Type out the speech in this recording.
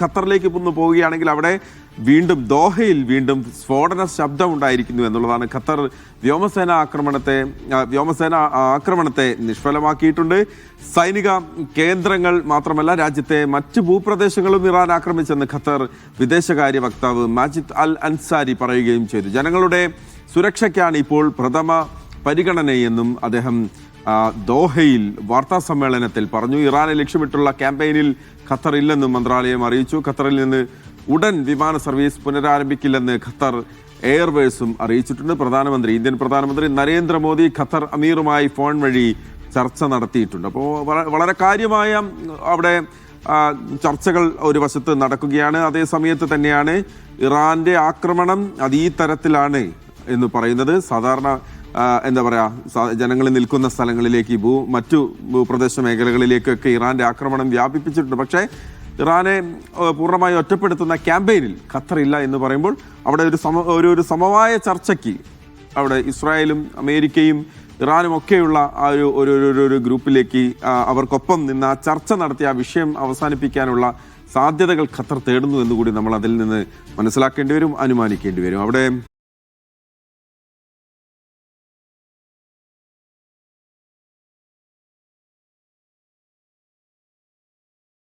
ഖത്തറിലേക്ക് ഒന്ന് പോവുകയാണെങ്കിൽ അവിടെ വീണ്ടും ദോഹയിൽ വീണ്ടും സ്ഫോടന ശബ്ദം ഉണ്ടായിരിക്കുന്നു എന്നുള്ളതാണ്. ഖത്തർ വ്യോമസേന ആക്രമണത്തെ നിഷ്ഫലമാക്കിയിട്ടുണ്ട്. സൈനിക കേന്ദ്രങ്ങൾ മാത്രമല്ല രാജ്യത്തെ മറ്റ് ഭൂപ്രദേശങ്ങളും ഇറാൻ ആക്രമിച്ചെന്ന് ഖത്തർ വിദേശകാര്യ വക്താവ് മാജിദ് അൽ അൻസാരി പറയുകയും ചെയ്തു. ജനങ്ങളുടെ സുരക്ഷയ്ക്കാണ് ഇപ്പോൾ പ്രഥമ പരിഗണനയെന്നും അദ്ദേഹം ദോഹയിൽ വാർത്താ സമ്മേളനത്തിൽ പറഞ്ഞു. ഇറാനെ ലക്ഷ്യമിട്ടുള്ള ക്യാമ്പയിനിൽ ഖത്തർ ഇല്ലെന്നും മന്ത്രാലയം അറിയിച്ചു. ഖത്തറിൽ നിന്ന് ഉടൻ വിമാന സർവീസ് പുനരാരംഭിക്കില്ലെന്ന് ഖത്തർ എയർവേസും അറിയിച്ചിട്ടുണ്ട്. ഇന്ത്യൻ പ്രധാനമന്ത്രി നരേന്ദ്രമോദി ഖത്തർ അമീറുമായി ഫോൺ വഴി ചർച്ച നടത്തിയിട്ടുണ്ട്. അപ്പോൾ വളരെ കാര്യമായ അവിടെ ചർച്ചകൾ ഒരു വശത്ത് നടക്കുകയാണ്. അതേ സമയത്ത് തന്നെയാണ് ഇറാന്റെ ആക്രമണം അത് ഈ തരത്തിലാണ് എന്ന് പറയുന്നത്. സാധാരണ എന്താ പറയുക, ജനങ്ങൾ നിൽക്കുന്ന സ്ഥലങ്ങളിലേക്ക് മറ്റു ഭൂപ്രദേശ മേഖലകളിലേക്കൊക്കെ ഇറാന്റെ ആക്രമണം വ്യാപിപ്പിച്ചിട്ടുണ്ട്. പക്ഷേ ഇറാനെ പൂർണ്ണമായി ഒറ്റപ്പെടുത്തുന്ന ക്യാമ്പയിനിൽ ഖത്തർ ഇല്ല എന്ന് പറയുമ്പോൾ അവിടെ ഒരു സമവായ ചർച്ചയ്ക്ക് അവിടെ ഇസ്രായേലും അമേരിക്കയും ഇറാനും ഒക്കെയുള്ള ആ ഒരു ഗ്രൂപ്പിലേക്ക് അവർക്കൊപ്പം നിന്ന് ആ ചർച്ച നടത്തി ആ വിഷയം അവസാനിപ്പിക്കാനുള്ള സാധ്യതകൾ ഖത്തർ തേടുന്നു എന്നുകൂടി നമ്മൾ അതിൽ നിന്ന് മനസ്സിലാക്കേണ്ടി വരും, അനുമാനിക്കേണ്ടി വരും. അവിടെ